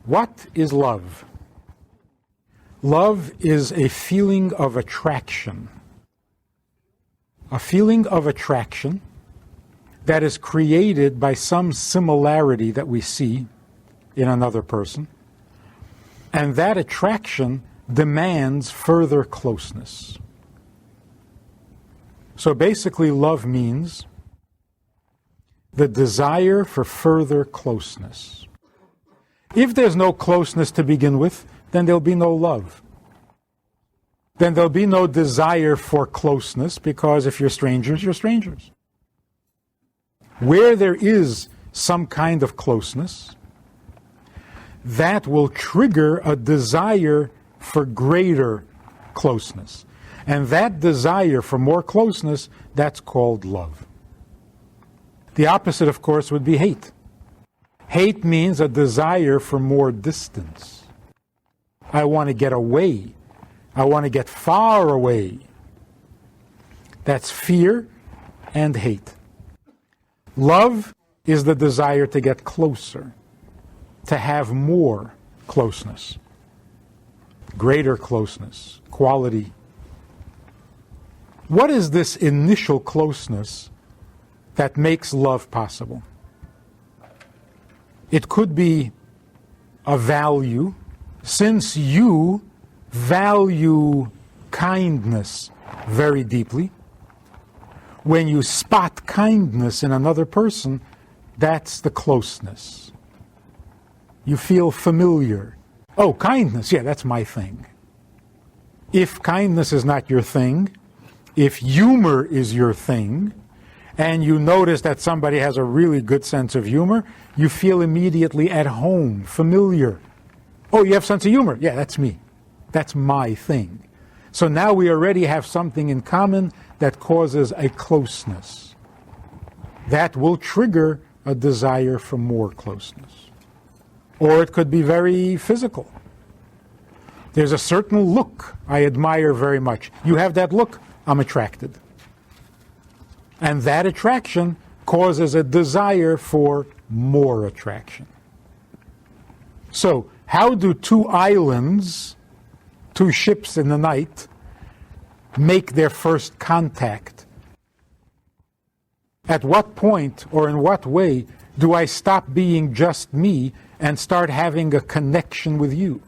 What is love? Love is a feeling of attraction. A feeling of attraction that is created by some similarity that we see in another person. And that attraction demands further closeness. So basically, love means the desire for further closeness. If there's no closeness to begin with, then there'll be no love. Then there'll be no desire for closeness, because if you're strangers, you're strangers. Where there is some kind of closeness, that will trigger a desire for greater closeness. And that desire for more closeness, that's called love. The opposite, of course, would be hate. Hate means a desire for more distance. I want to get away. I want to get far away. That's fear and hate. Love is the desire to get closer, to have more closeness, greater closeness, quality. What is this initial closeness that makes love possible? It could be a value. Since you value kindness very deeply, when you spot kindness in another person, that's the closeness. You feel familiar. Oh, kindness, yeah, that's my thing. If kindness is not your thing, if humor is your thing, and you notice that somebody has a really good sense of humor, you feel immediately at home, familiar. Oh, you have sense of humor? Yeah, that's me. That's my thing. So now we already have something in common that causes a closeness. That will trigger a desire for more closeness. Or it could be very physical. There's a certain look I admire very much. You have that look, I'm attracted. And that attraction causes a desire for more attraction. So, how do two islands, two ships in the night, make their first contact? At what point or in what way do I stop being just me and start having a connection with you?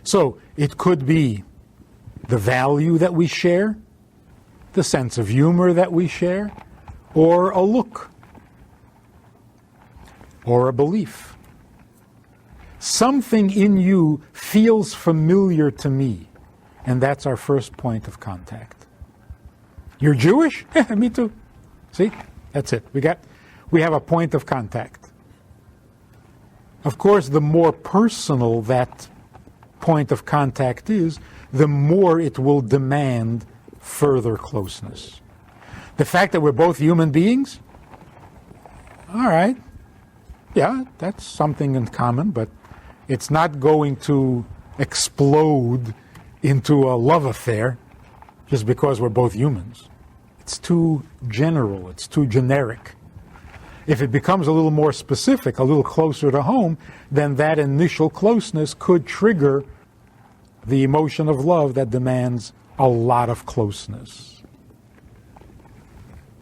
So, it could be the value that we share, the sense of humor that we share, or a look, or a belief. Something in you feels familiar to me, and that's our first point of contact. You're Jewish? Yeah, me too. See? That's it. We have a point of contact. Of course, the more personal that point of contact is, the more it will demand further closeness. The fact that we're both human beings, all right, yeah, that's something in common, but it's not going to explode into a love affair just because we're both humans. It's too general, it's too generic. If it becomes a little more specific, a little closer to home, then that initial closeness could trigger the emotion of love that demands a lot of closeness.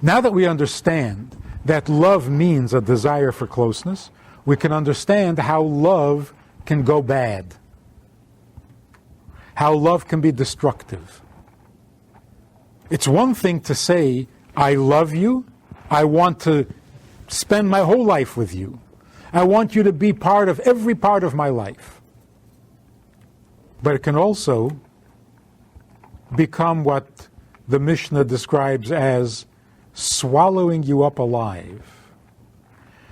Now that we understand that love means a desire for closeness, we can understand how love can go bad, how love can be destructive. It's one thing to say, I love you, I want to spend my whole life with you, I want you to be part of every part of my life. But it can also become what the Mishnah describes as swallowing you up alive.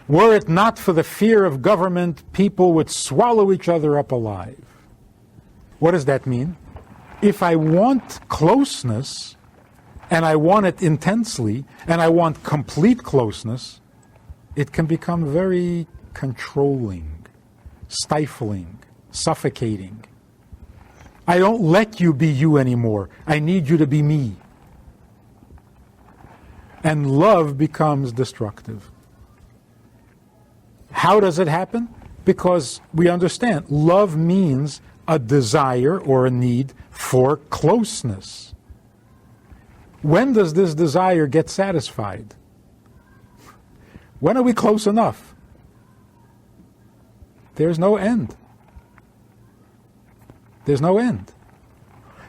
Were it not for the fear of government, people would swallow each other up alive. What does that mean? If I want closeness, and I want it intensely, and I want complete closeness, it can become very controlling, stifling, suffocating. I don't let you be you anymore. I need you to be me. And love becomes destructive. How does it happen? Because we understand love means a desire or a need for closeness. When does this desire get satisfied? When are we close enough? There's no end. There's no end.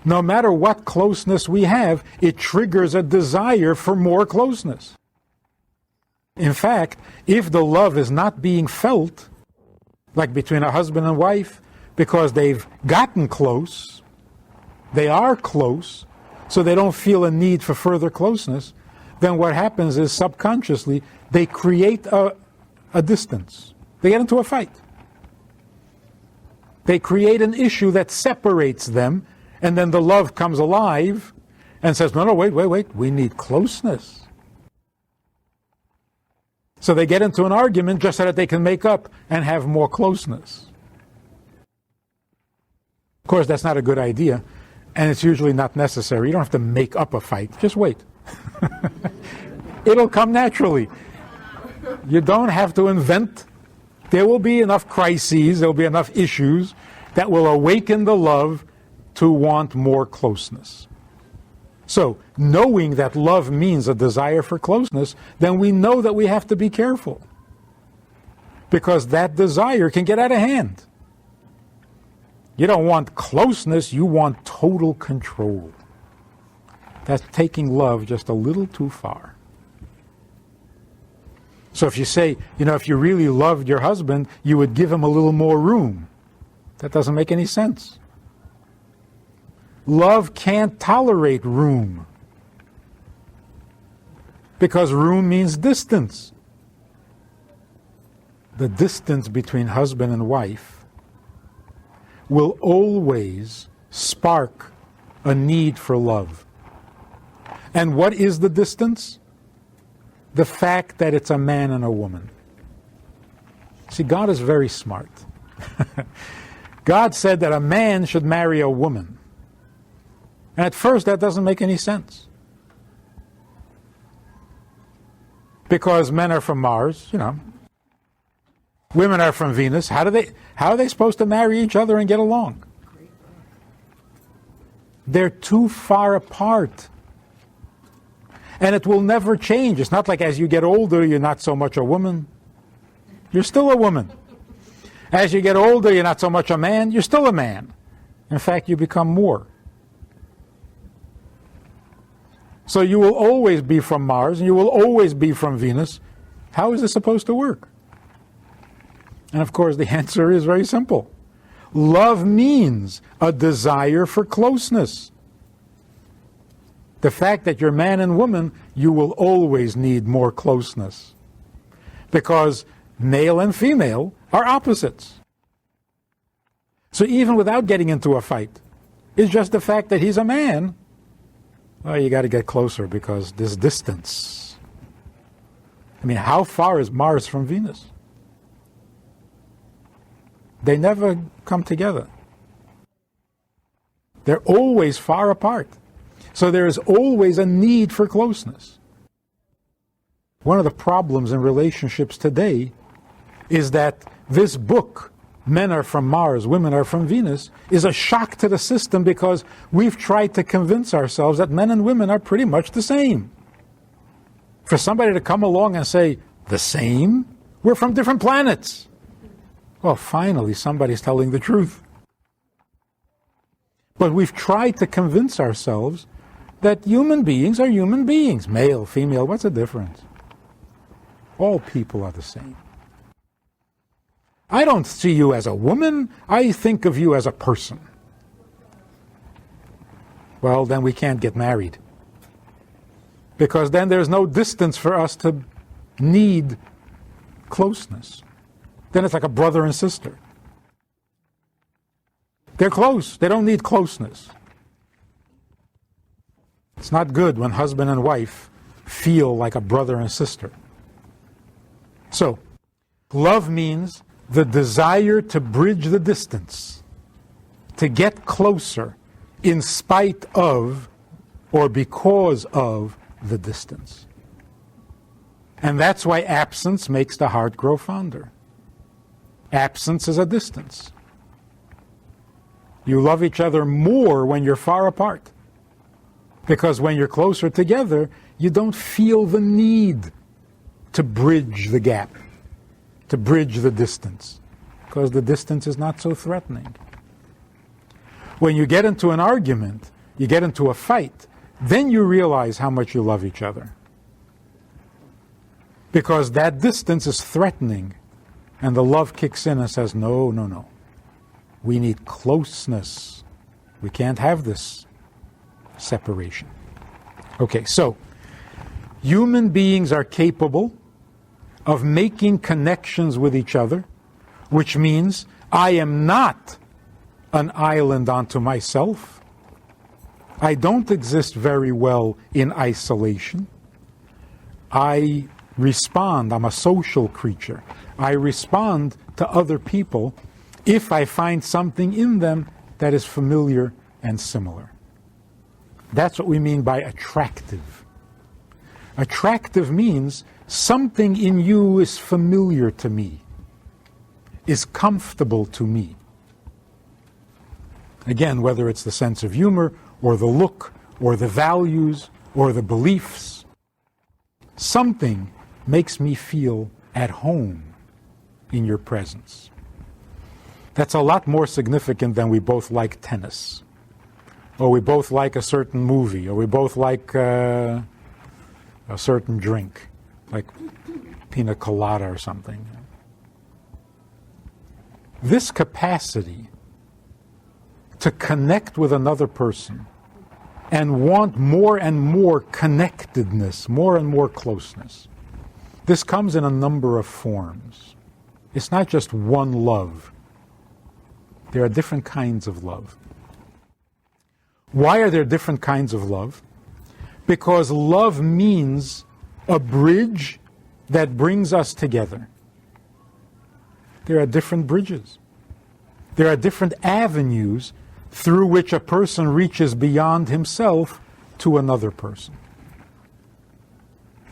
No matter what closeness we have, it triggers a desire for more closeness. In fact, if the love is not being felt, like between a husband and wife, because they've gotten close, they are close, so they don't feel a need for further closeness, then what happens is subconsciously they create a distance. They get into a fight. They create an issue that separates them, and then the love comes alive and says, no, wait, we need closeness. So they get into an argument just so that they can make up and have more closeness. Of course, that's not a good idea, and it's usually not necessary. You don't have to make up a fight. Just wait. It'll come naturally. You don't have to invent. There will be enough crises, there will be enough issues that will awaken the love to want more closeness. So, knowing that love means a desire for closeness, then we know that we have to be careful. Because that desire can get out of hand. You don't want closeness, you want total control. That's taking love just a little too far. So if you say, if you really loved your husband, you would give him a little more room. That doesn't make any sense. Love can't tolerate room. Because room means distance. The distance between husband and wife will always spark a need for love. And what is the distance? The fact that it's a man and a woman. See, God is very smart. God said that a man should marry a woman. And at first that doesn't make any sense. Because men are from Mars, Women are from Venus. How are they supposed to marry each other and get along? They're too far apart. And it will never change. It's not like as you get older, you're not so much a woman. You're still a woman. As you get older, you're not so much a man. You're still a man. In fact, you become more. So you will always be from Mars, and you will always be from Venus. How is this supposed to work? And of course, the answer is very simple. Love means a desire for closeness. The fact that you're man and woman, you will always need more closeness. Because male and female are opposites. So even without getting into a fight, it's just the fact that he's a man. Well, you got to get closer because this distance. How far is Mars from Venus? They never come together. They're always far apart. So there is always a need for closeness. One of the problems in relationships today is that this book, Men Are From Mars, Women Are From Venus, is a shock to the system because we've tried to convince ourselves that men and women are pretty much the same. For somebody to come along and say, the same? We're from different planets. Well, finally, somebody's telling the truth. But we've tried to convince ourselves that human beings are human beings. Male, female, what's the difference? All people are the same. I don't see you as a woman. I think of you as a person. Well, then we can't get married. Because then there's no distance for us to need closeness. Then it's like a brother and sister. They're close. They don't need closeness. It's not good when husband and wife feel like a brother and sister. So, love means the desire to bridge the distance, to get closer in spite of or because of the distance. And that's why absence makes the heart grow fonder. Absence is a distance. You love each other more when you're far apart. Because when you're closer together, you don't feel the need to bridge the gap, to bridge the distance, because the distance is not so threatening. When you get into an argument, you get into a fight, then you realize how much you love each other. Because that distance is threatening, and the love kicks in and says, no, no, no. We need closeness. We can't have this separation. Okay, so human beings are capable of making connections with each other, which means I am not an island unto myself. I don't exist very well in isolation. I respond. I'm a social creature. I respond to other people if I find something in them that is familiar and similar. That's what we mean by attractive. Attractive means something in you is familiar to me, is comfortable to me. Again, whether it's the sense of humor, or the look, or the values, or the beliefs, something makes me feel at home in your presence. That's a lot more significant than we both like tennis, or we both like a certain movie, or we both like a certain drink, like pina colada or something. This capacity to connect with another person and want more and more connectedness, more and more closeness, this comes in a number of forms. It's not just one love. There are different kinds of love. Why are there different kinds of love? Because love means a bridge that brings us together. There are different bridges. There are different avenues through which a person reaches beyond himself to another person.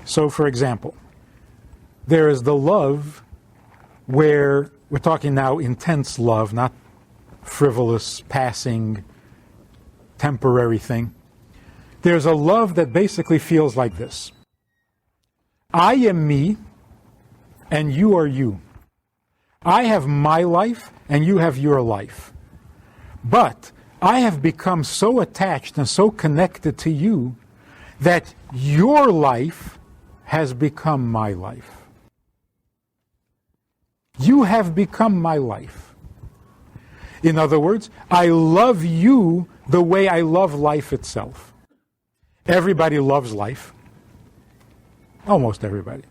So, for example, there is the love where, we're talking now intense love, not frivolous, passing, temporary thing. There's a love that basically feels like this. I am me, and you are you. I have my life, and you have your life. But I have become so attached and so connected to you that your life has become my life. You have become my life. In other words, I love you the way I love life itself. Everybody loves life. Almost everybody.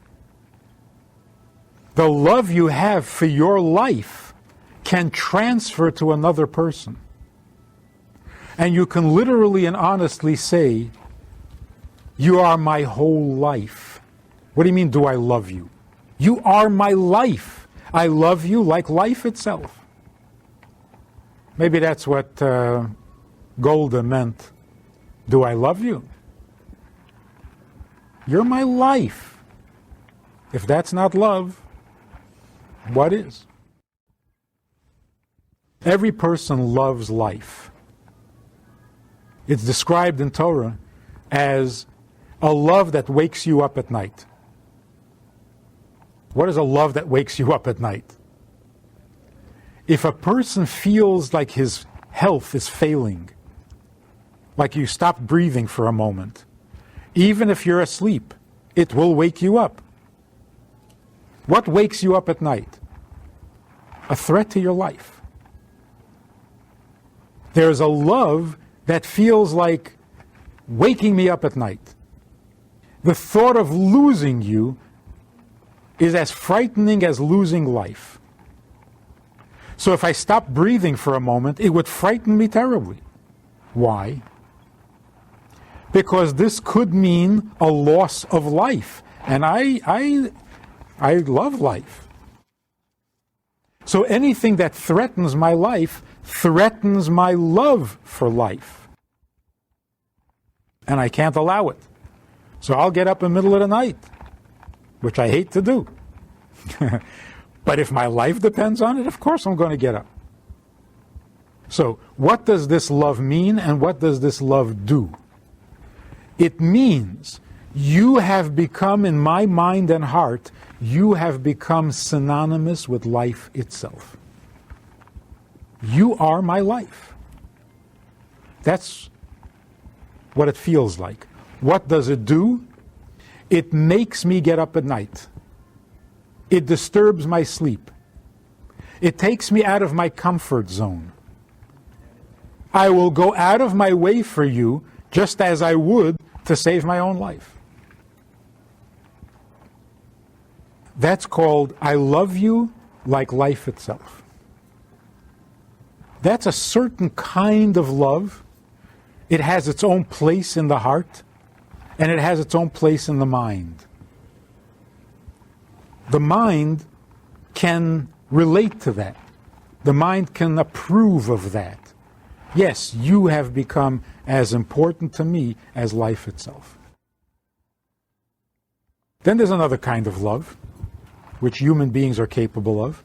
The love you have for your life can transfer to another person. And you can literally and honestly say, you are my whole life. What do you mean, do I love you? You are my life. I love you like life itself. Maybe that's what Golda meant. Do I love you? You're my life. If that's not love, what is? Every person loves life. It's described in Torah as a love that wakes you up at night. What is a love that wakes you up at night? If a person feels like his health is failing, like you stopped breathing for a moment, even if you're asleep, it will wake you up. What wakes you up at night? A threat to your life. There's a love that feels like waking me up at night. The thought of losing you is as frightening as losing life. So if I stopped breathing for a moment, it would frighten me terribly. Why? Because this could mean a loss of life. And I love life. So anything that threatens my life threatens my love for life. And I can't allow it. So I'll get up in the middle of the night, which I hate to do. But if my life depends on it, of course I'm going to get up. So what does this love mean, and what does this love do? It means you have become, in my mind and heart, you have become synonymous with life itself. You are my life. That's what it feels like. What does it do? It makes me get up at night. It disturbs my sleep. It takes me out of my comfort zone. I will go out of my way for you just as I would to save my own life. That's called I love you like life itself. That's a certain kind of love. It has its own place in the heart, and it has its own place in the mind. The mind can relate to that. The mind can approve of that. Yes, you have become as important to me as life itself. Then there's another kind of love, which human beings are capable of.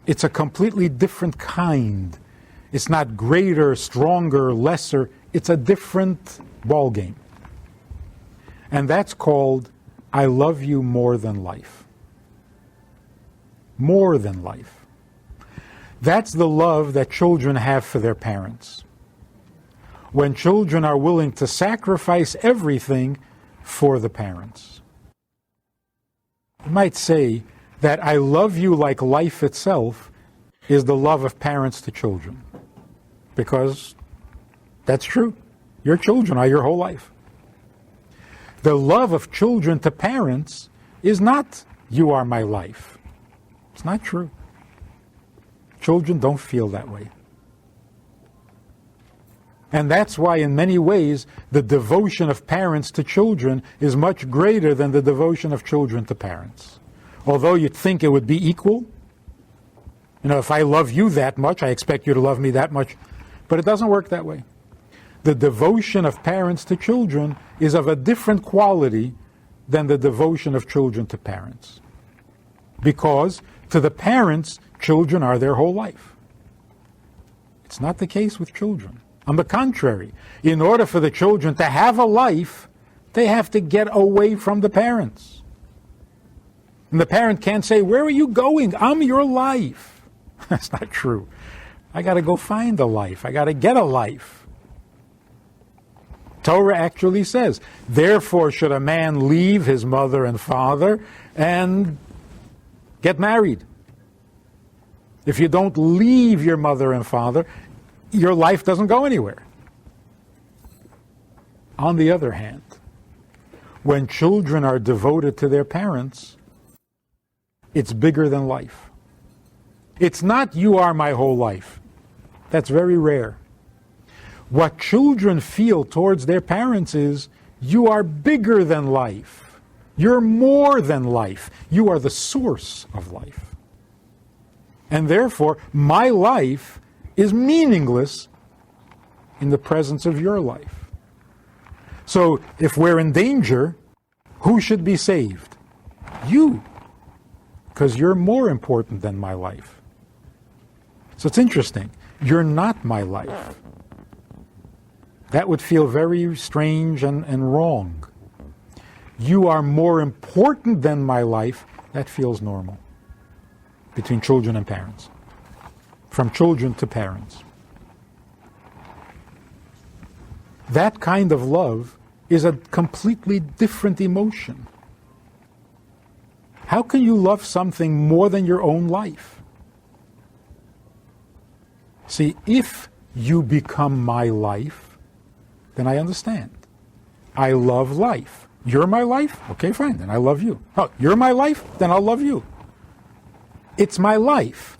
It's a completely different kind. It's not greater, stronger, lesser. It's a different ballgame. And that's called, I love you more than life. More than life. That's the love that children have for their parents. When children are willing to sacrifice everything for the parents. You might say that I love you like life itself is the love of parents to children. Because that's true. Your children are your whole life. The love of children to parents is not, you are my life. It's not true. Children don't feel that way. And that's why in many ways the devotion of parents to children is much greater than the devotion of children to parents. Although you'd think it would be equal. If I love you that much, I expect you to love me that much. But it doesn't work that way. The devotion of parents to children is of a different quality than the devotion of children to parents. Because to the parents, children are their whole life. It's not the case with children. On the contrary, in order for the children to have a life, they have to get away from the parents. And the parent can't say, where are you going? I'm your life. That's not true. I got to go find a life. I got to get a life. Torah actually says, therefore should a man leave his mother and father and get married. If you don't leave your mother and father, your life doesn't go anywhere. On the other hand, when children are devoted to their parents, it's bigger than life. It's not you are my whole life. That's very rare. What children feel towards their parents is, you are bigger than life. You're more than life. You are the source of life. And therefore, my life is meaningless in the presence of your life. So if we're in danger, who should be saved? You. Because you're more important than my life. So it's interesting. You're not my life. That would feel very strange and wrong. You are more important than my life. That feels normal. Between children and parents. From children to parents. That kind of love is a completely different emotion. How can you love something more than your own life? See, if you become my life, then I understand. I love life. You're my life? Okay, fine, then I love you. Oh, you're my life? Then I'll love you. It's my life.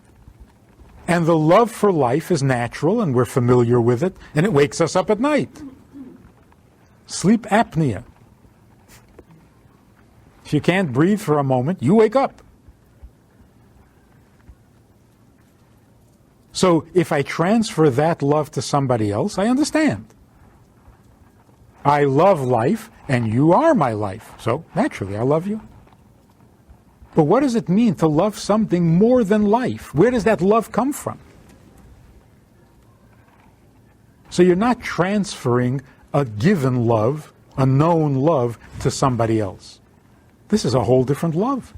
And the love for life is natural, and we're familiar with it, and it wakes us up at night. Sleep apnea. If you can't breathe for a moment, you wake up. So if I transfer that love to somebody else, I understand. I love life, and you are my life. So naturally, I love you. But what does it mean to love something more than life? Where does that love come from? So you're not transferring a given love, a known love, to somebody else. This is a whole different love.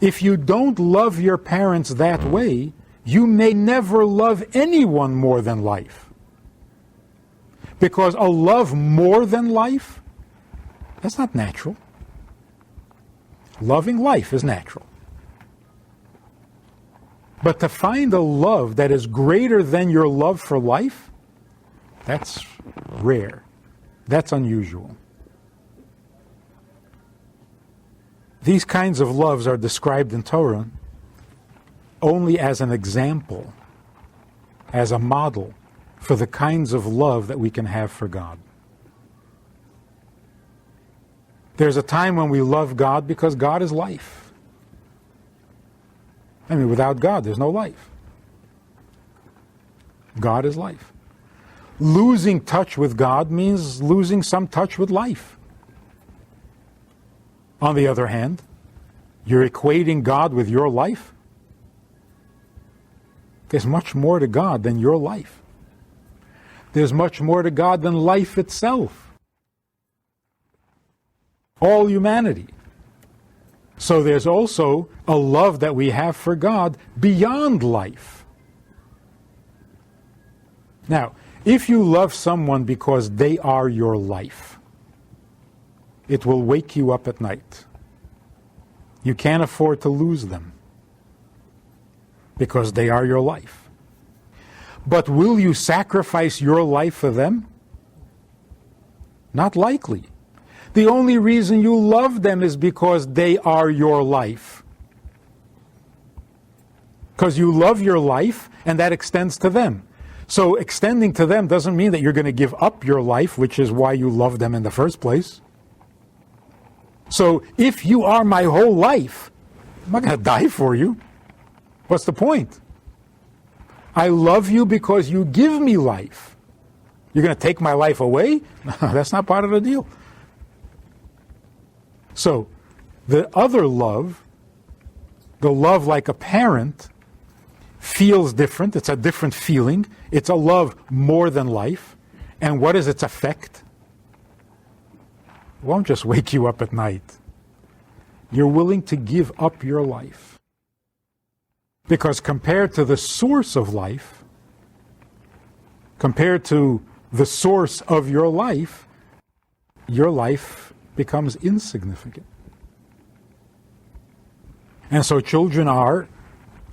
If you don't love your parents that way, you may never love anyone more than life. Because a love more than life, that's not natural. Loving life is natural. But to find a love that is greater than your love for life, that's rare. That's unusual. These kinds of loves are described in Torah only as an example, as a model for the kinds of love that we can have for God. There's a time when we love God because God is life. I mean, without God, there's no life. God is life. Losing touch with God means losing some touch with life. On the other hand, you're equating God with your life. There's much more to God than your life. There's much more to God than life itself. All humanity. So there's also a love that we have for God beyond life. Now, if you love someone because they are your life, it will wake you up at night. You can't afford to lose them because they are your life. But will you sacrifice your life for them? Not likely. The only reason you love them is because they are your life. Because you love your life, and that extends to them. So extending to them doesn't mean that you're going to give up your life, which is why you love them in the first place. So if you are my whole life, I'm not going to die for you. What's the point? I love you because you give me life. You're going to take my life away? That's not part of the deal. So the other love, the love like a parent, feels different. It's a different feeling. It's a love more than life. And what is its effect? It won't just wake you up at night. You're willing to give up your life. Because compared to the source of life, compared to the source of your life becomes insignificant. And so children are,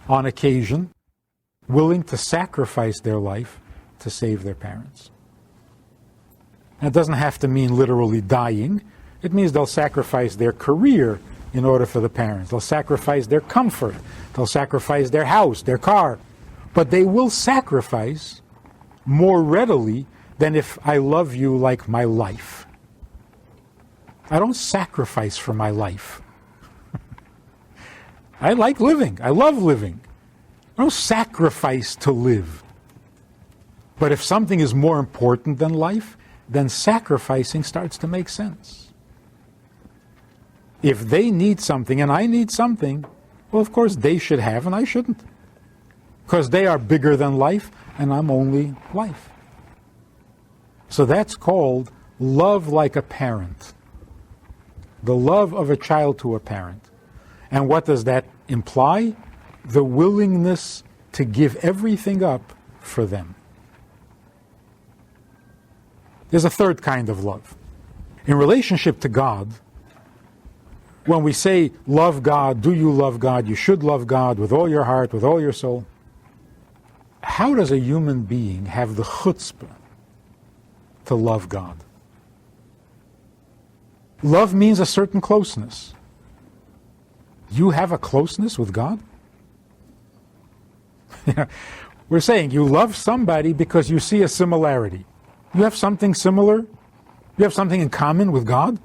on occasion, willing to sacrifice their life to save their parents. And it doesn't have to mean literally dying. It means they'll sacrifice their career in order for the parents. They'll sacrifice their comfort. They'll sacrifice their house, their car. But they will sacrifice more readily than if I love you like my life. I don't sacrifice for my life. I like living. I love living. I don't sacrifice to live. But if something is more important than life, then sacrificing starts to make sense. If they need something and I need something, well, of course they should have and I shouldn't. Because they are bigger than life and I'm only life. So that's called love like a parent. The love of a child to a parent. And what does that imply? The willingness to give everything up for them. There's a third kind of love. In relationship to God, when we say love God, do you love God, you should love God with all your heart, with all your soul. How does a human being have the chutzpah to love God? Love means a certain closeness. You have a closeness with God? We're saying you love somebody because you see a similarity. You have something similar? You have something in common with God?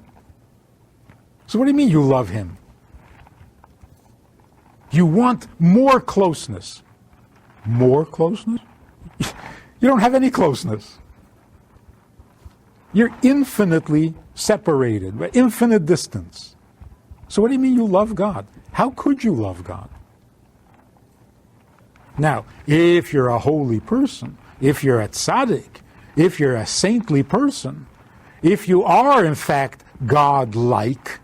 So what do you mean you love Him? You want more closeness. More closeness? You don't have any closeness. You're infinitely separated, infinite distance. So what do you mean you love God? How could you love God? Now, if you're a holy person, if you're a tzaddik, if you're a saintly person, if you are in fact God-like,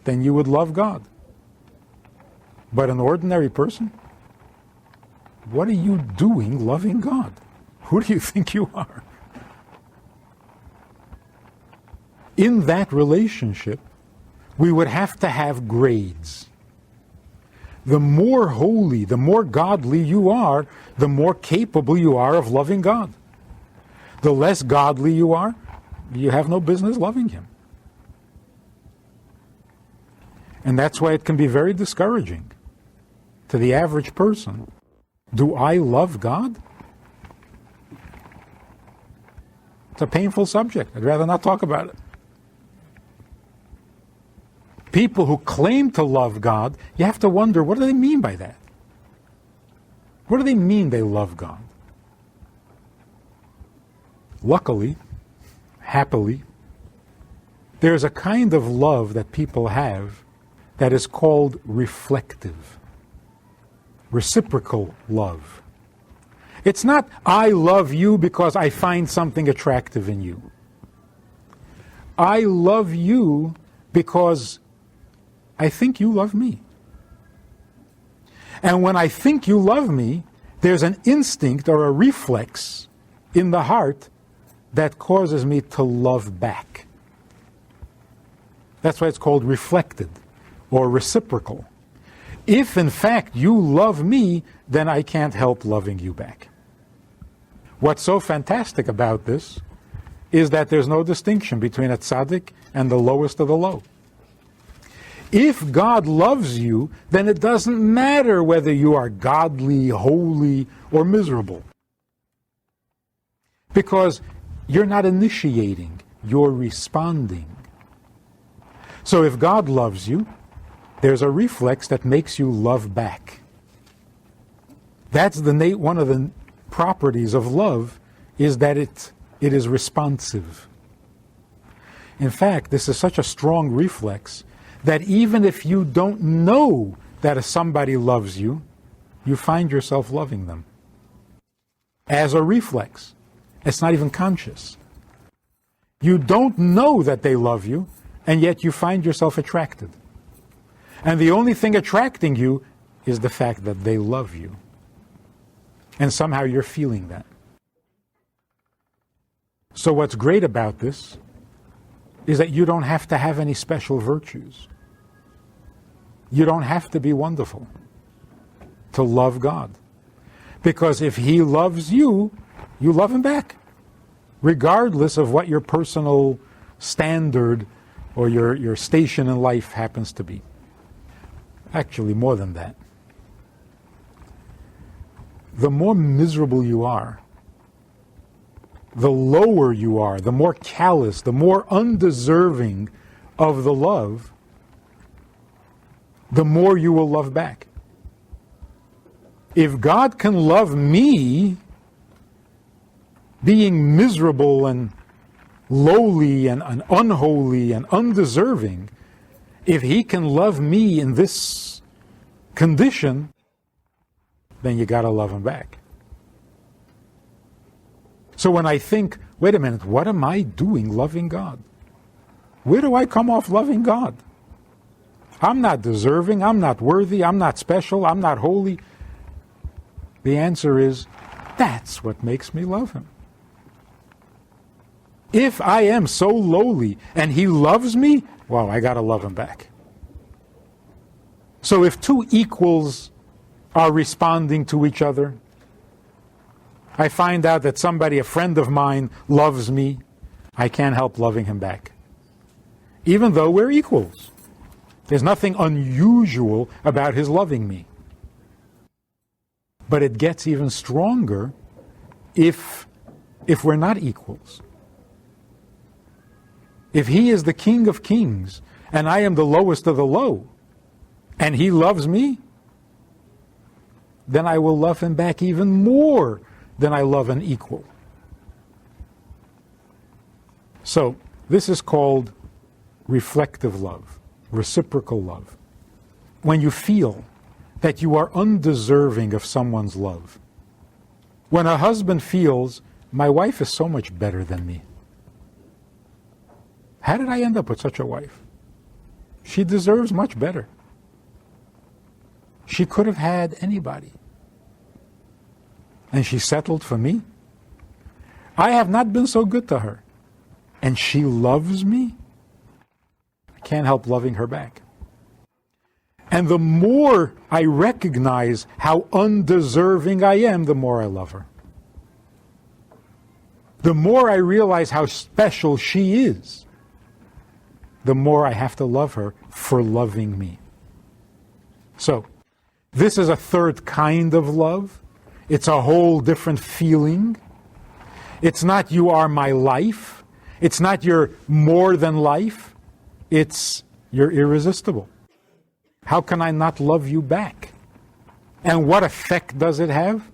then you would love God. But an ordinary person? What are you doing loving God? Who do you think you are? In that relationship, we would have to have grades. The more holy, the more godly you are, the more capable you are of loving God. The less godly you are, you have no business loving Him. And that's why it can be very discouraging to the average person. Do I love God? It's a painful subject. I'd rather not talk about it. People who claim to love God, you have to wonder, what do they mean by that? What do they mean they love God? Luckily, happily, there's a kind of love that people have that is called reflective, reciprocal love. It's not, I love you because I find something attractive in you. I love you because I think you love me. And when I think you love me, there's an instinct or a reflex in the heart that causes me to love back. That's why it's called reflected or reciprocal. If in fact you love me, then I can't help loving you back. What's so fantastic about this is that there's no distinction between a tzaddik and the lowest of the low. If God loves you, then it doesn't matter whether you are godly, holy, or miserable. Because you're not initiating, you're responding. So if God loves you, there's a reflex that makes you love back. That's one of the properties of love, is that it is responsive. In fact, this is such a strong reflex that even if you don't know that somebody loves you, you find yourself loving them. As a reflex. It's not even conscious. You don't know that they love you, and yet you find yourself attracted. And the only thing attracting you is the fact that they love you. And somehow you're feeling that. So what's great about this is that you don't have to have any special virtues. You don't have to be wonderful to love God. Because if He loves you, you love Him back, regardless of what your personal standard or your station in life happens to be. Actually, more than that. The more miserable you are, the lower you are, the more callous, the more undeserving of the love, the more you will love back. If God can love me, being miserable and lowly and unholy and undeserving, if He can love me in this condition, then you got to love Him back. So when I think, wait a minute, what am I doing loving God? Where do I come off loving God? I'm not deserving, I'm not worthy, I'm not special, I'm not holy. The answer is, that's what makes me love Him. If I am so lowly and He loves me, well, I got to love Him back. So if two equals are responding to each other, I find out that somebody, a friend of mine, loves me, I can't help loving him back. Even though we're equals. There's nothing unusual about his loving me. But it gets even stronger if we're not equals. If He is the King of Kings and I am the lowest of the low, and He loves me, then I will love Him back even more than I love an equal. So, this is called reflective love. reciprocal love. When you feel that you are undeserving of someone's love. When a husband feels, my wife is so much better than me. How did I end up with such a wife? She deserves much better. She could have had anybody. And she settled for me. I have not been so good to her. And she loves me. I can't help loving her back. And the more I recognize how undeserving I am, the more I love her. The more I realize how special she is, the more I have to love her for loving me. So, this is a third kind of love. It's a whole different feeling. It's not you are my life. It's not you're more than life. It's you're irresistible. How can I not love you back? And what effect does it have?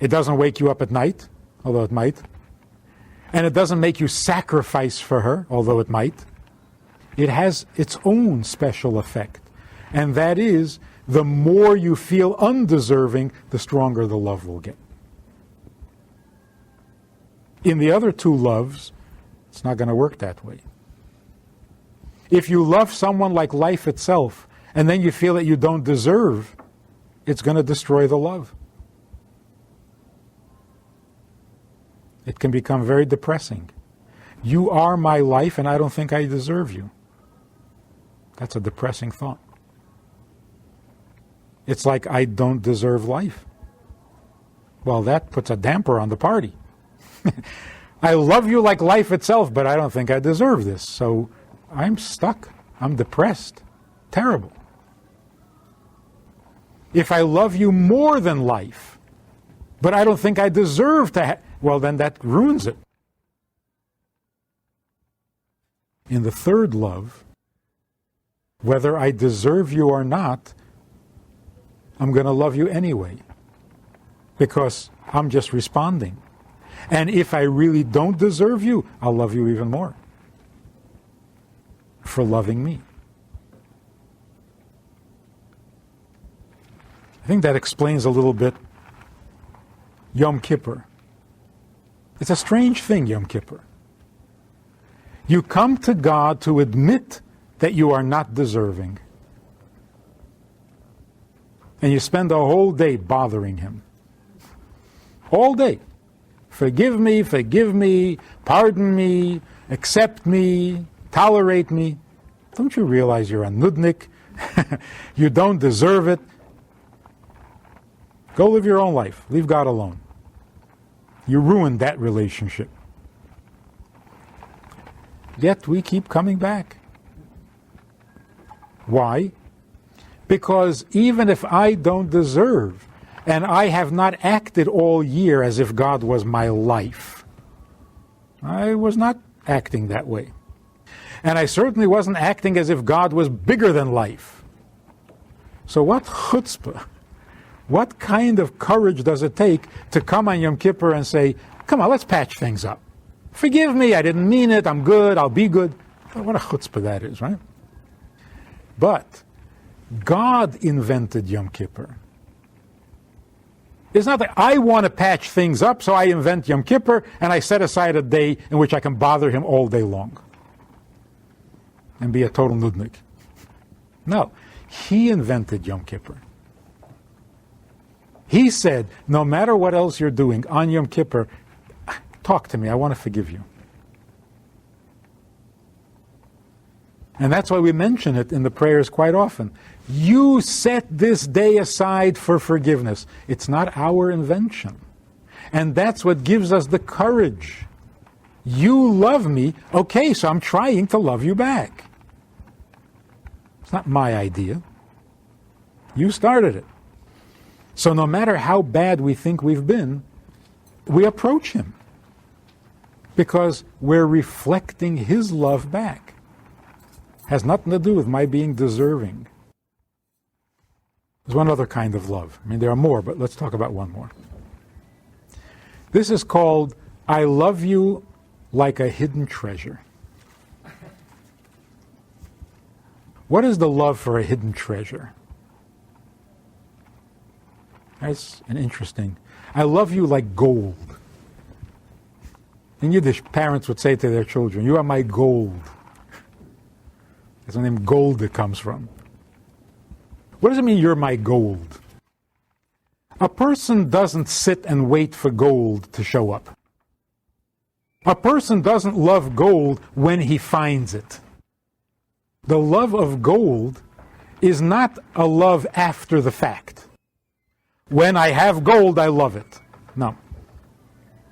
It doesn't wake you up at night, although it might. And it doesn't make you sacrifice for her, although it might. It has its own special effect. And that is, the more you feel undeserving, the stronger the love will get. In the other two loves, it's not going to work that way. If you love someone like life itself, and then you feel that you don't deserve, it's going to destroy the love. It can become very depressing. You are my life, and I don't think I deserve you. That's a depressing thought. It's like I don't deserve life. Well, that puts a damper on the party. I love you like life itself, but I don't think I deserve this. So I'm stuck. I'm depressed. Terrible. If I love you more than life, but I don't think I deserve to well, then that ruins it. In the third love, whether I deserve you or not, I'm going to love you anyway, because I'm just responding. And if I really don't deserve you, I'll love you even more for loving me. I think that explains a little bit Yom Kippur. It's a strange thing, Yom Kippur. You come to God to admit that you are not deserving. And you spend a whole day bothering Him. All day. Forgive me, pardon me, accept me, tolerate me. Don't you realize you're a nudnik? You don't deserve it. Go live your own life. Leave God alone. You ruined that relationship. Yet we keep coming back. Why? Because even if I don't deserve, and I have not acted all year as if God was my life, I was not acting that way. And I certainly wasn't acting as if God was bigger than life. So what chutzpah, what kind of courage does it take to come on Yom Kippur and say, come on, let's patch things up. Forgive me, I didn't mean it, I'm good, I'll be good. What a chutzpah that is, right? But God invented Yom Kippur. It's not that I want to patch things up, so I invent Yom Kippur and I set aside a day in which I can bother Him all day long and be a total nudnik. No, He invented Yom Kippur. He said, no matter what else you're doing on Yom Kippur, talk to me, I want to forgive you. And that's why we mention it in the prayers quite often. You set this day aside for forgiveness. It's not our invention. And that's what gives us the courage. You love me, okay, so I'm trying to love you back. It's not my idea. You started it. So no matter how bad we think we've been, we approach Him because we're reflecting His love back. Has nothing to do with my being deserving. There's one other kind of love. I mean, there are more, but let's talk about one more. This is called, I love you like a hidden treasure. What is the love for a hidden treasure? That's an interesting. I love you like gold. In Yiddish, parents would say to their children, you are my gold. That's the name gold that comes from. What does it mean, you're my gold? A person doesn't sit and wait for gold to show up. A person doesn't love gold when he finds it. The love of gold is not a love after the fact. When I have gold, I love it. No.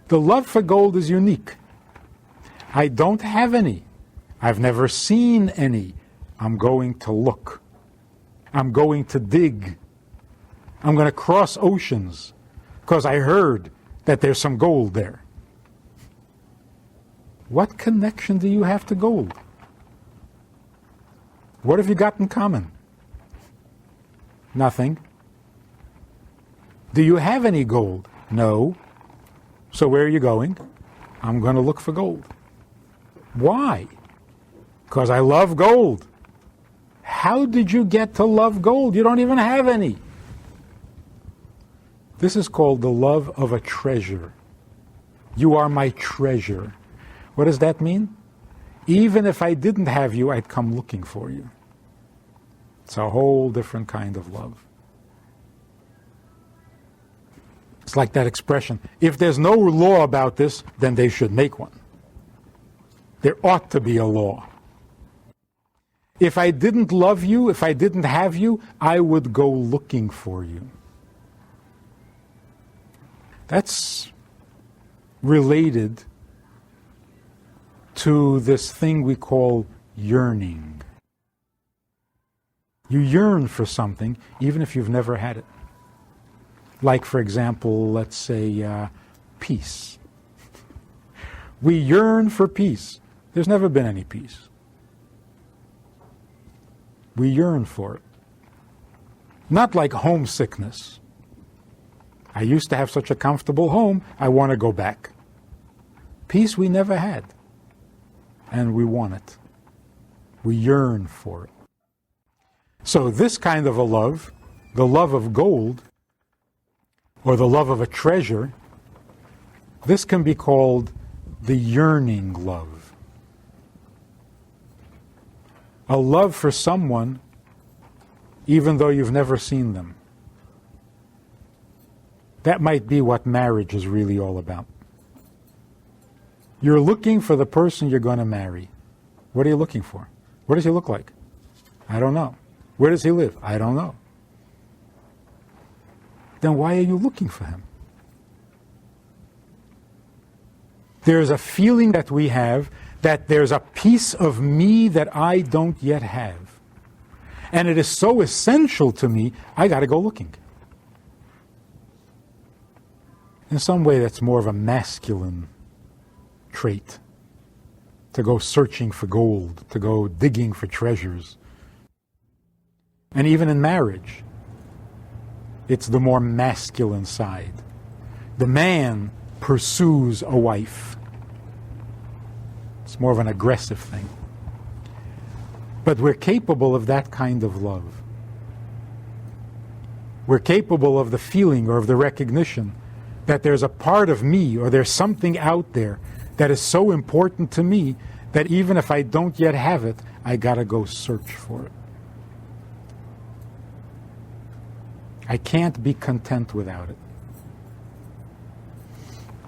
The love for gold is unique. I don't have any. I've never seen any. I'm going to look. I'm going to dig. I'm going to cross oceans because I heard that there's some gold there. What connection do you have to gold? What have you got in common? Nothing. Do you have any gold? No. So where are you going? I'm going to look for gold. Why? Because I love gold. How did you get to love gold? You don't even have any. This is called the love of a treasure. You are my treasure. What does that mean? Even if I didn't have you, I'd come looking for you. It's a whole different kind of love. It's like that expression, if there's no law about this, then they should make one. There ought to be a law. If I didn't love you, if I didn't have you, I would go looking for you. That's related to this thing we call yearning. You yearn for something even if you've never had it. Like, for example, let's say peace. We yearn for peace. There's never been any peace. We yearn for it. Not like homesickness. I used to have such a comfortable home, I want to go back. Peace we never had. And we want it. We yearn for it. So this kind of a love, the love of gold, or the love of a treasure, this can be called the yearning love. A love for someone even though you've never seen them. That might be what marriage is really all about. You're looking for the person you're going to marry. What are you looking for? What does he look like? I don't know. Where does he live? I don't know. Then why are you looking for him? There's a feeling that we have that there's a piece of me that I don't yet have. And it is so essential to me, I got to go looking. In some way, that's more of a masculine trait. To go searching for gold, to go digging for treasures. And even in marriage, it's the more masculine side. The man pursues a wife. It's more of an aggressive thing. But we're capable of that kind of love. We're capable of the feeling or of the recognition that there's a part of me or there's something out there that is so important to me that even if I don't yet have it, I gotta go search for it. I can't be content without it.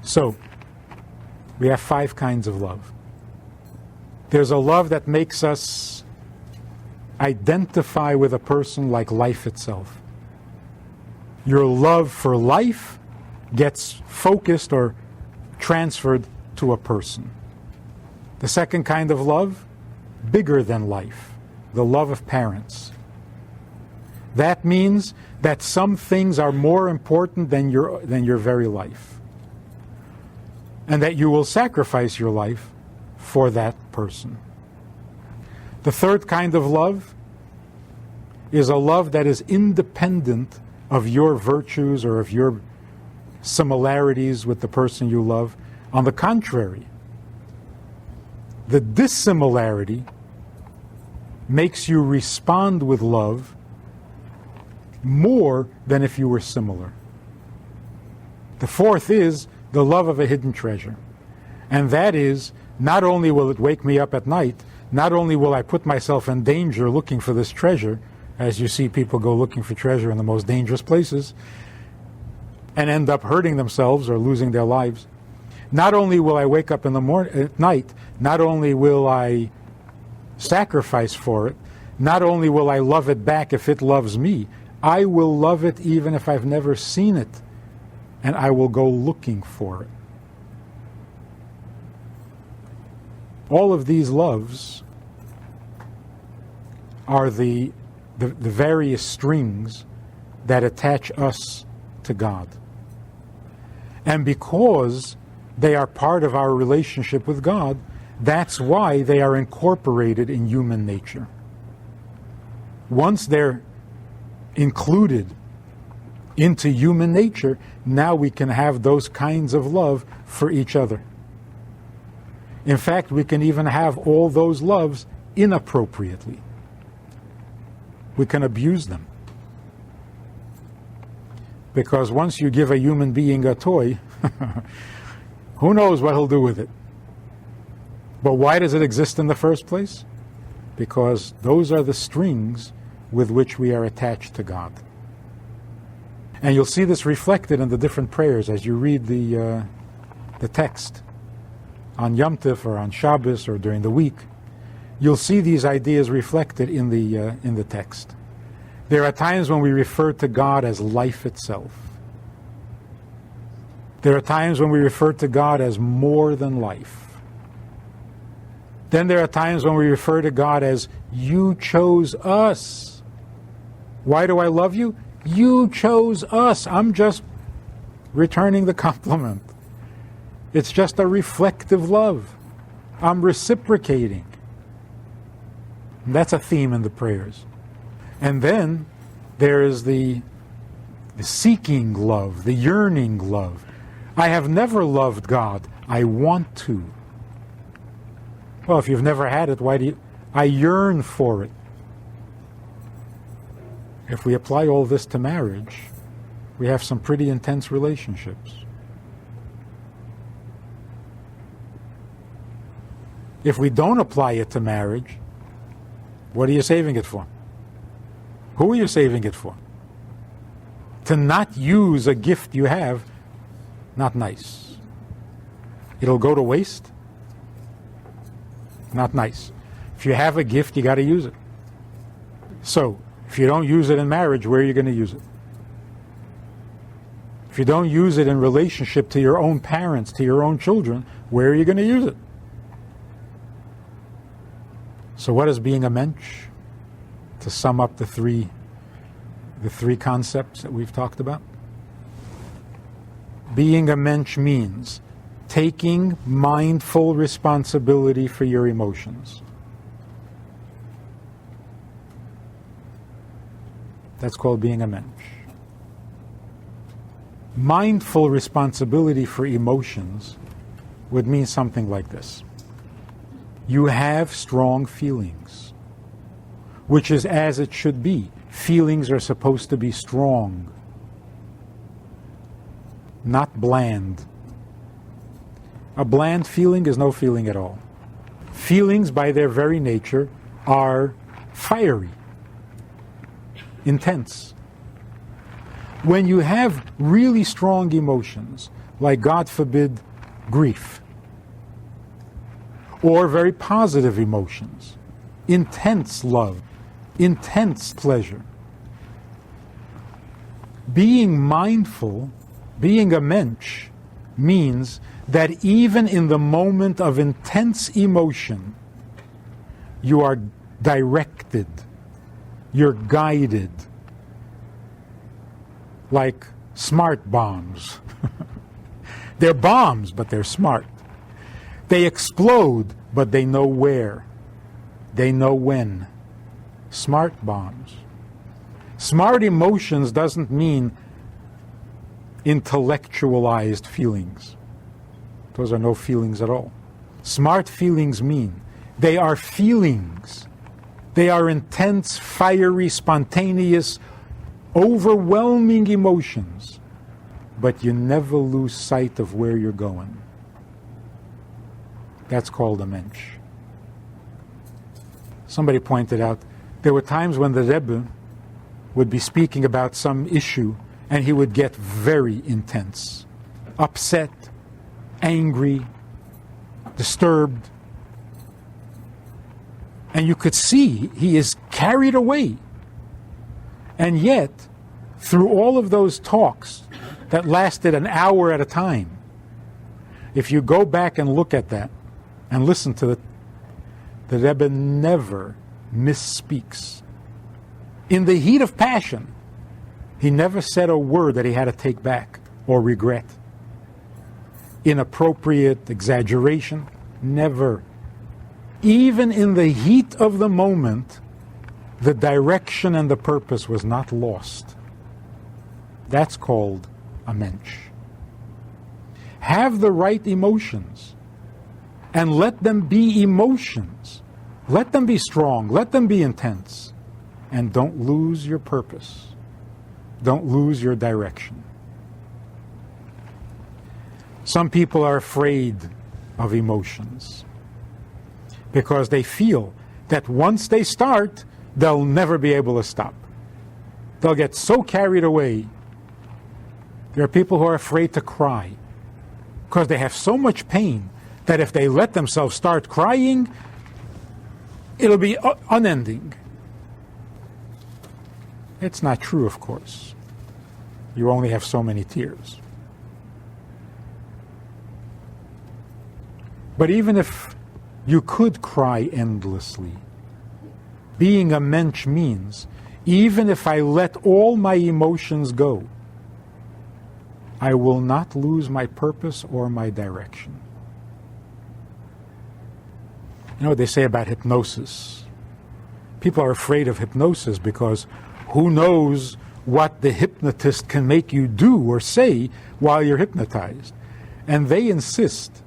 So, we have 5 kinds of love. There's a love that makes us identify with a person like life itself. Your love for life gets focused or transferred to a person. The second kind of love, bigger than life, the love of parents. That means that some things are more important than your very life. And that you will sacrifice your life for that person. The third kind of love is a love that is independent of your virtues or of your similarities with the person you love. On the contrary, the dissimilarity makes you respond with love more than if you were similar. The fourth is the love of a hidden treasure. And that is, not only will it wake me up at night, not only will I put myself in danger looking for this treasure, as you see people go looking for treasure in the most dangerous places, and end up hurting themselves or losing their lives. Not only will I wake up in the morning, at night, not only will I sacrifice for it, not only will I love it back if it loves me, I will love it even if I've never seen it, and I will go looking for it. All of these loves are the various strings that attach us to God. And because they are part of our relationship with God, that's why they are incorporated in human nature. Once they're included into human nature, now we can have those kinds of love for each other. In fact, we can even have all those loves inappropriately. We can abuse them. Because once you give a human being a toy, who knows what he'll do with it? But why does it exist in the first place? Because those are the strings with which we are attached to God. And you'll see this reflected in the different prayers as you read the text on Yom Kippur or on Shabbos or during the week. You'll see these ideas reflected in the text. There are times when we refer to God as life itself. There are times when we refer to God as more than life. Then there are times when we refer to God as, you chose us. Why do I love you? You chose us. I'm just returning the compliment. It's just a reflective love. I'm reciprocating. And that's a theme in the prayers. And then there is the seeking love, the yearning love. I have never loved God. I want to. Well, if you've never had it, why do you? I yearn for it. If we apply all this to marriage, we have some pretty intense relationships. If we don't apply it to marriage, what are you saving it for? Who are you saving it for? To not use a gift you have, not nice. It'll go to waste. Not nice. If you have a gift, you got to use it. So, if you don't use it in marriage, where are you going to use it? If you don't use it in relationship to your own parents, to your own children, where are you going to use it? So what is being a Mensch? To sum up the three concepts that we've talked about. Being a Mensch means taking mindful responsibility for your emotions. That's called being a Mensch. Mindful responsibility for emotions would mean something like this. You have strong feelings, which is as it should be. Feelings are supposed to be strong, not bland. A bland feeling is no feeling at all. Feelings, by their very nature, are fiery, intense. When you have really strong emotions, like, God forbid, grief, or very positive emotions, intense love, intense pleasure, being mindful, being a Mensch, means that even in the moment of intense emotion, you are directed, you're guided, like smart bombs. They're bombs, but they're smart. They explode, but they know where. They know when. Smart bombs. Smart emotions doesn't mean intellectualized feelings. Those are no feelings at all. Smart feelings mean they are feelings, They are intense, fiery, spontaneous, overwhelming emotions, but you never lose sight of where you're going. That's called a Mensch. Somebody pointed out there were times when the Rebbe would be speaking about some issue and he would get very intense, upset, angry, disturbed. And you could see he is carried away. And yet, through all of those talks that lasted an hour at a time, if you go back and look at that and listen to it, the Rebbe never misspeaks. In the heat of passion, he never said a word that he had to take back or regret. Inappropriate, exaggeration, never. Even in the heat of the moment, the direction and the purpose was not lost. That's called a Mensch. Have the right emotions and let them be emotions. Let them be strong, let them be intense, and don't lose your purpose. Don't lose your direction. Some people are afraid of emotions because they feel that once they start, they'll never be able to stop. They'll get so carried away. There are people who are afraid to cry because they have so much pain that if they let themselves start crying, it'll be unending. It's not true, of course. You only have so many tears. But even if you could cry endlessly, being a Mensch means, even if I let all my emotions go, I will not lose my purpose or my direction. You know what they say about hypnosis? People are afraid of hypnosis because who knows what the hypnotist can make you do or say while you're hypnotized. And they insist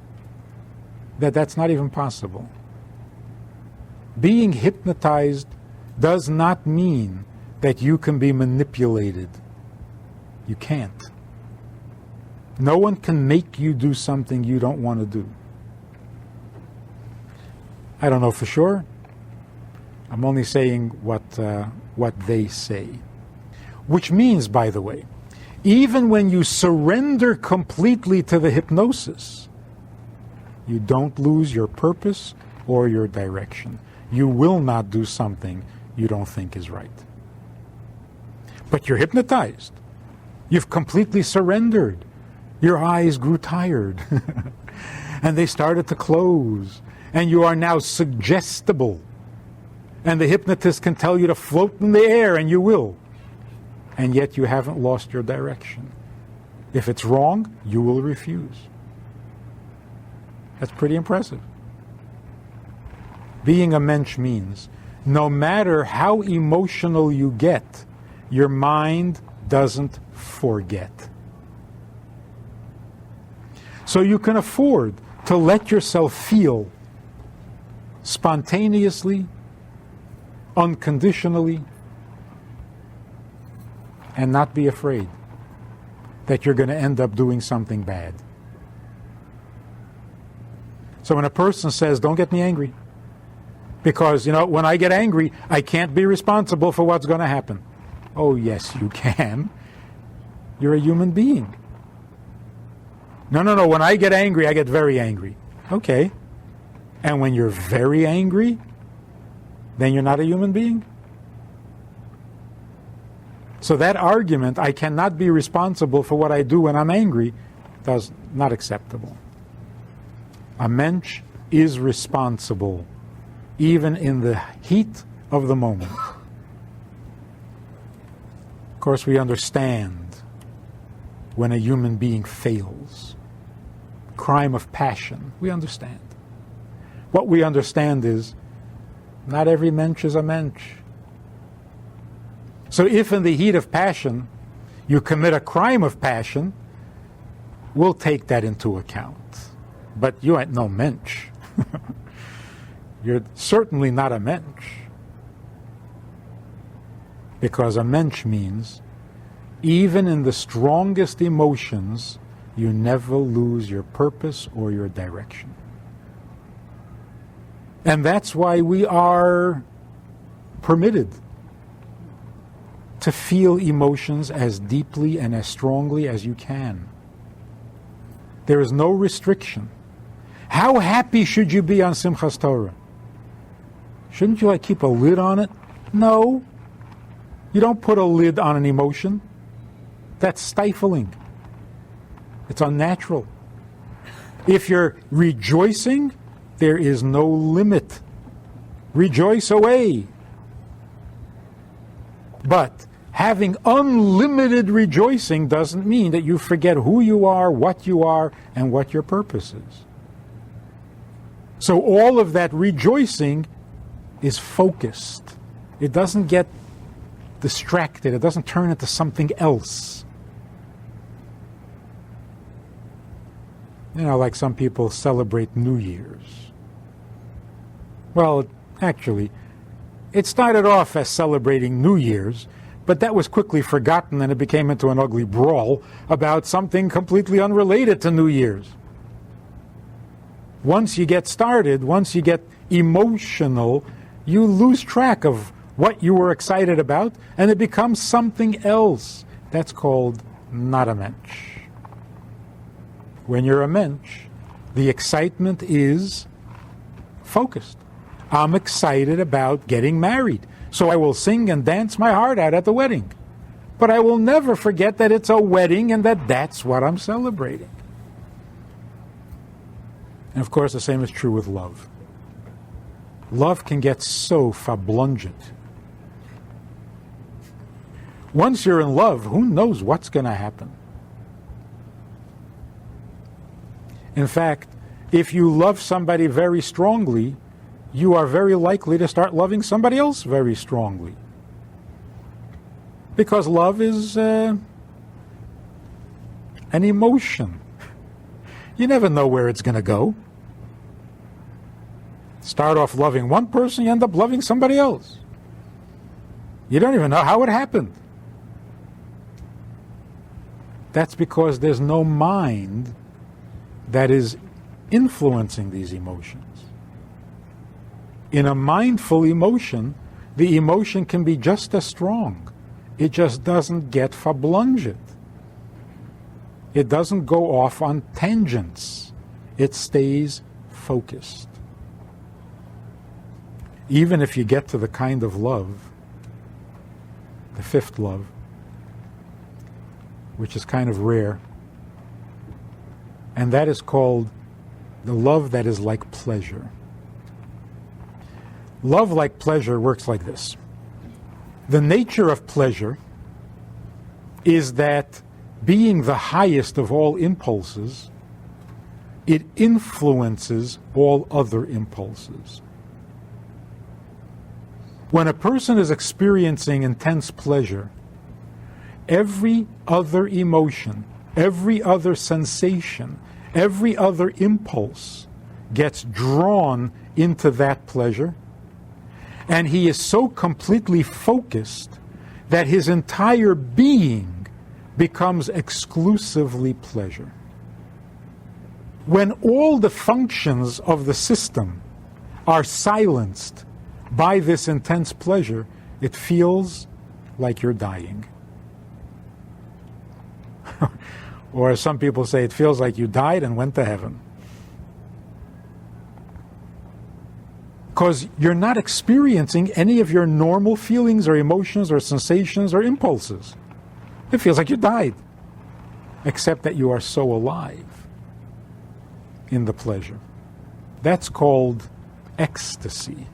that that's not even possible. Being hypnotized does not mean that you can be manipulated. You can't. No one can make you do something you don't want to do. I don't know for sure. I'm only saying what they say. Which means, by the way, even when you surrender completely to the hypnosis, you don't lose your purpose or your direction. You will not do something you don't think is right. But you're hypnotized. You've completely surrendered. Your eyes grew tired and they started to close, and you are now suggestible. And the hypnotist can tell you to float in the air, and you will. And yet you haven't lost your direction. If it's wrong, you will refuse. That's pretty impressive. Being a Mensch means no matter how emotional you get, your mind doesn't forget. So you can afford to let yourself feel spontaneously, unconditionally, and not be afraid that you're going to end up doing something bad. So when a person says, don't get me angry, because, when I get angry, I can't be responsible for what's going to happen. Oh, yes, you can. You're a human being. No, when I get angry, I get very angry. Okay. And when you're very angry, then you're not a human being? So that argument, I cannot be responsible for what I do when I'm angry, is not acceptable. A Mensch is responsible, even in the heat of the moment. Of course, we understand when a human being fails. Crime of passion, we understand. What we understand is, not every Mensch is a Mensch. So if in the heat of passion you commit a crime of passion, we'll take that into account. But you ain't no Mensch. You're certainly not a Mensch. Because a Mensch means, even in the strongest emotions, you never lose your purpose or your direction. And that's why we are permitted to feel emotions as deeply and as strongly as you can. There is no restriction. How happy should you be on Simchas Torah? Shouldn't you keep a lid on it? No. You don't put a lid on an emotion. That's stifling. It's unnatural. If you're rejoicing, there is no limit. Rejoice away. But having unlimited rejoicing doesn't mean that you forget who you are, and what your purpose is. So all of that rejoicing is focused. It doesn't get distracted. It doesn't turn into something else. Like some people celebrate New Year's. Well, actually, it started off as celebrating New Year's, but that was quickly forgotten and it became into an ugly brawl about something completely unrelated to New Year's. Once you get started, once you get emotional, you lose track of what you were excited about, and it becomes something else. That's called not a Mensch. When you're a Mensch, the excitement is focused. I'm excited about getting married, so I will sing and dance my heart out at the wedding. But I will never forget that it's a wedding and that that's what I'm celebrating. And of course, the same is true with love. Love can get so verblungend. Once you're in love, who knows what's going to happen? In fact, if you love somebody very strongly, you are very likely to start loving somebody else very strongly. Because love is an emotion. You never know where it's going to go. Start off loving one person, you end up loving somebody else. You don't even know how it happened. That's because there's no mind that is influencing these emotions. In a mindful emotion, the emotion can be just as strong. It just doesn't get verblunged. It doesn't go off on tangents. It stays focused. Even if you get to the kind of love, the fifth love, which is kind of rare, and that is called the love that is like pleasure. Love like pleasure works like this. The nature of pleasure is that, being the highest of all impulses, it influences all other impulses. When a person is experiencing intense pleasure, every other emotion, every other sensation, every other impulse gets drawn into that pleasure, and he is so completely focused that his entire being becomes exclusively pleasure. When all the functions of the system are silenced by this intense pleasure, it feels like you're dying. Or as some people say, it feels like you died and went to heaven. Because you're not experiencing any of your normal feelings or emotions or sensations or impulses. It feels like you died, except that you are so alive in the pleasure. That's called ecstasy.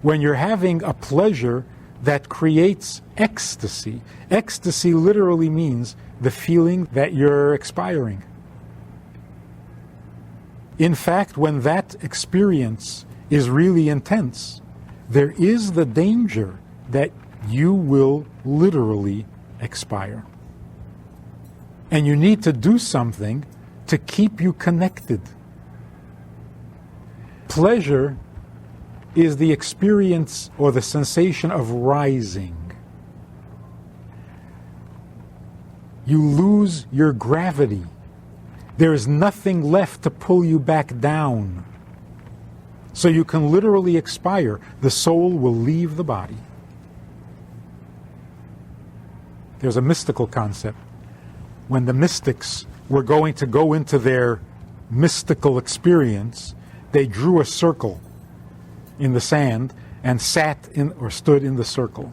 When you're having a pleasure that creates ecstasy, ecstasy literally means the feeling that you're expiring. In fact, when that experience is really intense, there is the danger that you will literally expire. And you need to do something to keep you connected. Pleasure is the experience or the sensation of rising. You lose your gravity. There is nothing left to pull you back down. So you can literally expire. The soul will leave the body. There's a mystical concept. When the mystics were going to go into their mystical experience, they drew a circle in the sand and sat in or stood in the circle.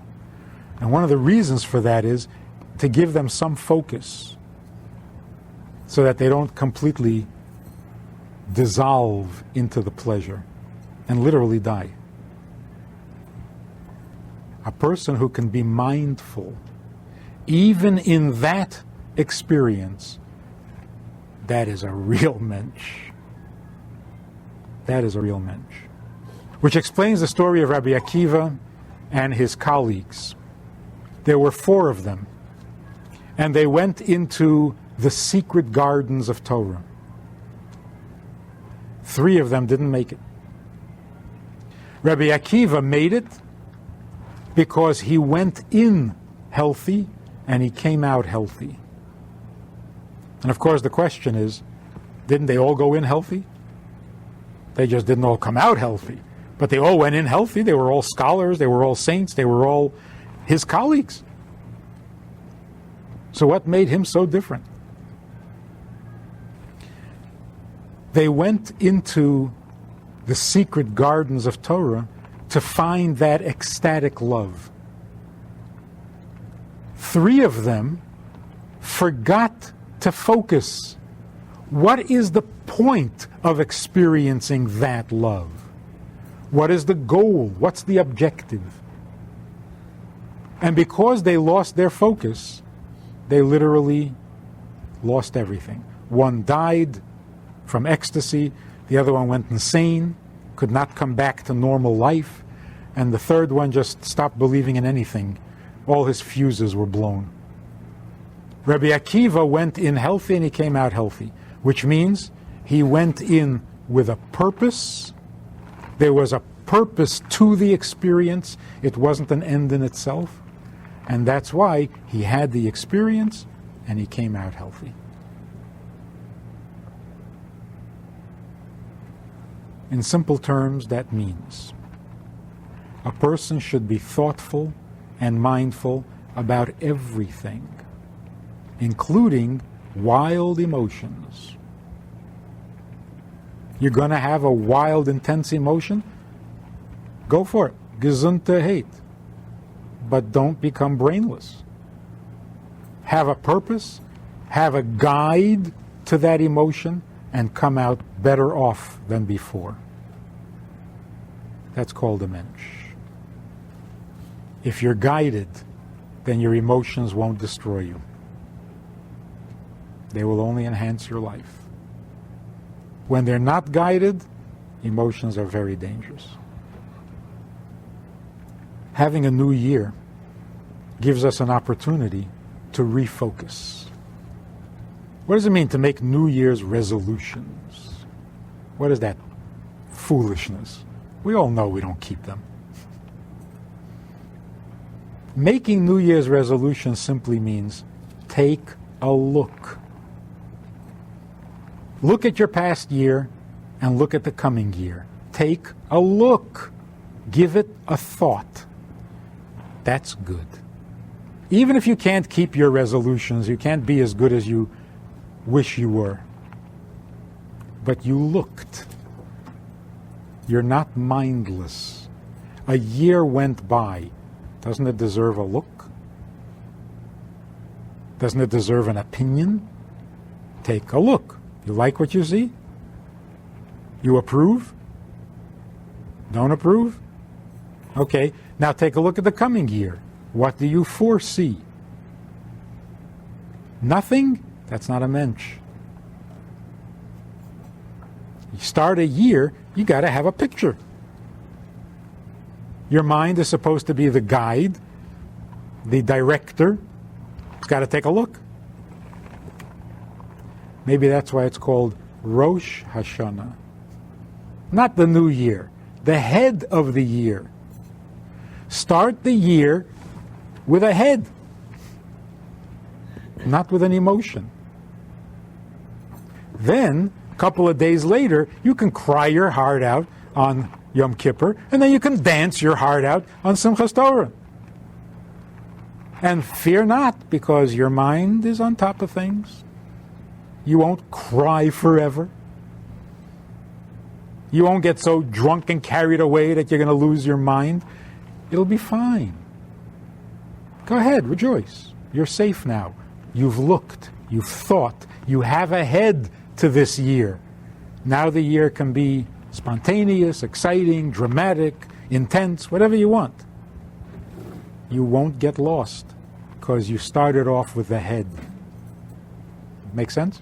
And one of the reasons for that is to give them some focus so that they don't completely dissolve into the pleasure and literally die. A person who can be mindful, even in that experience, that is a real Mensch. That is a real Mensch. Which explains the story of Rabbi Akiva and his colleagues. There were 4 of them, and they went into the secret gardens of Torah. 3 of them didn't make it. Rabbi Akiva made it because he went in healthy and he came out healthy. And of course the question is, didn't they all go in healthy? They just didn't all come out healthy. But they all went in healthy. They were all scholars. They were all saints. They were all his colleagues. So what made him so different? They went into the secret gardens of Torah to find that ecstatic love. 3 of them forgot to focus. What is the point of experiencing that love? What is the goal? What's the objective? And because they lost their focus, they literally lost everything. One died from ecstasy, the other one went insane, could not come back to normal life, and the third one just stopped believing in anything. All his fuses were blown. Rabbi Akiva went in healthy and he came out healthy, which means he went in with a purpose. There was a purpose to the experience. It wasn't an end in itself. And that's why he had the experience and he came out healthy. In simple terms, that means a person should be thoughtful and mindful about everything, including wild emotions. You're going to have a wild, intense emotion? Go for it. Gesundheit hate. But don't become brainless. Have a purpose, have a guide to that emotion, and come out better off than before. That's called a Mensch. If you're guided, then your emotions won't destroy you. They will only enhance your life. When they're not guided, emotions are very dangerous. Having a new year gives us an opportunity to refocus. What does it mean to make New Year's resolutions? What is that? Foolishness. We all know we don't keep them. Making New Year's resolutions simply means take a look. Look at your past year and look at the coming year. Take a look. Give it a thought. That's good. Even if you can't keep your resolutions, you can't be as good as you wish you were. But you looked. You're not mindless. A year went by. Doesn't it deserve a look? Doesn't it deserve an opinion? Take a look. You like what you see? You approve? Don't approve? Okay, now take a look at the coming year. What do you foresee? Nothing? That's not a Mensch. You start a year, you got to have a picture. Your mind is supposed to be the guide, the director. It's got to take a look. Maybe that's why it's called Rosh Hashanah. Not the new year. the head of the year. Start the year with a head, not with an emotion. Then, a couple of days later, you can cry your heart out on Yom Kippur, and then you can dance your heart out on Simchas Torah. And fear not, because your mind is on top of things. You won't cry forever. You won't get so drunk and carried away that you're going to lose your mind. It'll be fine. Go ahead, rejoice. You're safe now. You've looked, you've thought, you have a head to this year. Now the year can be spontaneous, exciting, dramatic, intense, whatever you want. You won't get lost because you started off with the head. Make sense?